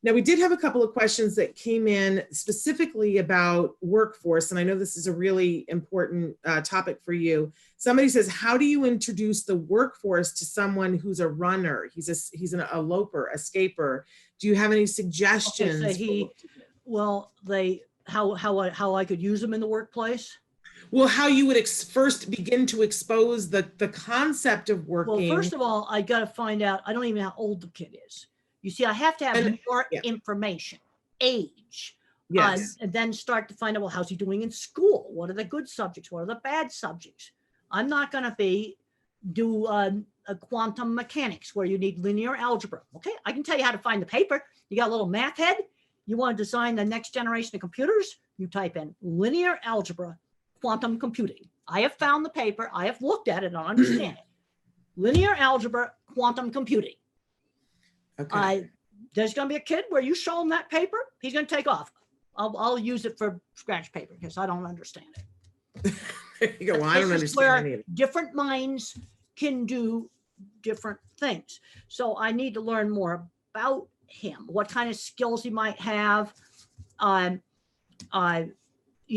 Now, we did have a couple of questions that came in specifically about workforce, and I know this is a really important topic for you. Somebody says, how do you introduce the workforce to someone who's a runner? He's an eloper, escaper. Do you have any suggestions? Okay, so how I could use them in the workplace? Well, how you would first begin to expose the concept of working. Well, first of all, I got to find out, I don't even know how old the kid is. You see, I have to have more information, age, yes, and then start to find out, well, how's he doing in school? What are the good subjects? What are the bad subjects? I'm not going to do a quantum mechanics where you need linear algebra. Okay, I can tell you how to find the paper. You got a little math head. You want to design the next generation of computers? You type in linear algebra, quantum computing. I have found the paper. I have looked at it and I understand it. Linear algebra, quantum computing. okay. There's going to be a kid where you show him that paper, he's going to take off. I'll use it for scratch paper because I don't understand it. There you go. Well, I don't understand any of it. Different minds can do different things. So I need to learn more about him, what kind of skills he might have. You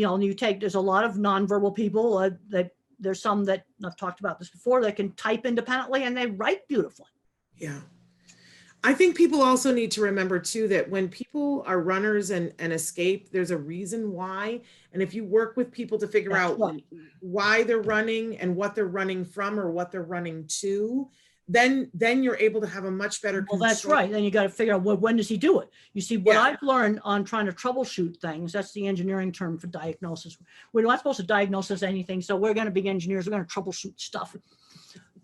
know, there's a lot of nonverbal people that there's some that I've talked about this before that can type independently and they write beautifully. Yeah. I think people also need to remember too, that when people are runners and escape, there's a reason why. And if you work with people to figure out why they're running and what they're running from or what they're running to, then you're able to have a much better control. Well, that's right. Then you got to figure out, well, when does he do it? You see, what I've learned on trying to troubleshoot things, that's the engineering term for diagnosis. We're not supposed to diagnose anything. So we're going to be engineers. We're going to troubleshoot stuff.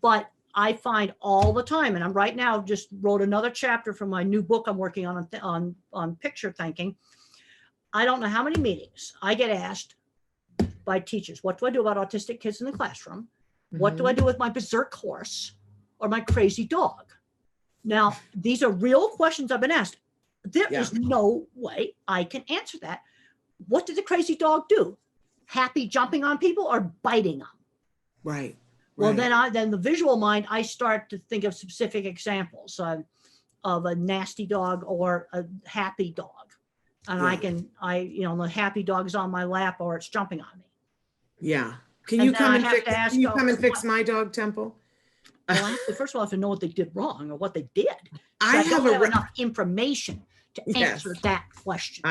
But I find all the time, and I'm right now just wrote another chapter from my new book I'm working on picture thinking. I don't know how many meetings I get asked by teachers, what do I do about autistic kids in the classroom? What do I do with my berserk horse or my crazy dog? Now, these are real questions I've been asked. There is no way I can answer that. What did the crazy dog do? Happy jumping on people or biting them? Right. Well, then the visual mind, I start to think of specific examples of a nasty dog or a happy dog. And the happy dog's on my lap or it's jumping on me. Yeah. Can you come and fix my dog, Temple? Well, first of all, I have to know what they did wrong or what they did. So I have enough information to answer that question.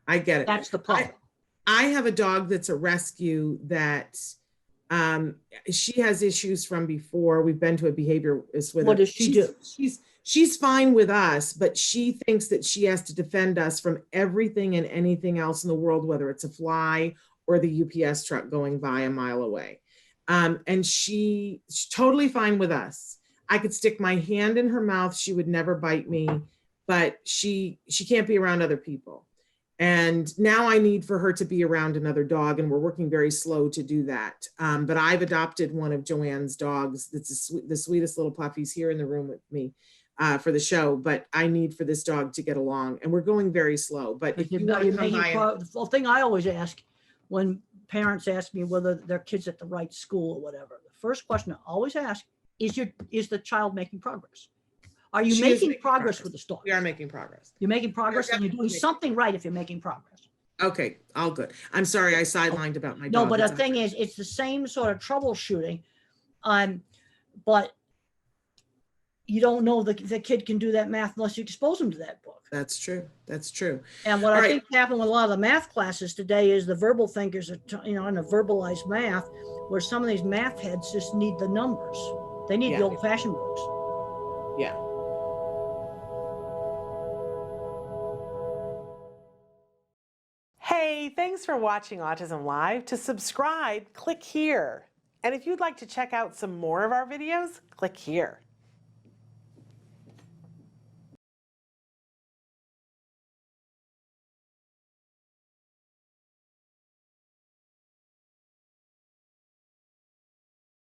I get it. That's the problem. I have a dog that's a rescue that she has issues from before. We've been to a behaviorist with her. What does she do? She's fine with us, but she thinks that she has to defend us from everything and anything else in the world, whether it's a fly or the UPS truck going by a mile away. And she's totally fine with us. I could stick my hand in her mouth. She would never bite me, but she can't be around other people. And now I need for her to be around another dog, and we're working very slow to do that. But I've adopted one of Joanne's dogs. That's the sweetest little puppy. He's here in the room with me for the show, but I need for this dog to get along, and we're going very slow. But if you want to come by, the thing I always ask when parents ask me whether their kid's at the right school or whatever, the first question I always ask is the child making progress? Are you making progress with this dog? We are making progress. You're making progress, and you're doing something right if you're making progress. Okay, all good. I'm sorry I sidelined about my dog. No, but the thing is, it's the same sort of troubleshooting, but you don't know the kid can do that math unless you expose them to that book. That's true. That's true. And what I think happened with a lot of the math classes today is the verbal thinkers are, in a verbalized math, where some of these math heads just need the numbers. They need the old-fashioned books. Yeah. Hey, thanks for watching Autism Live. To subscribe, click here. And if you'd like to check out some more of our videos, click here.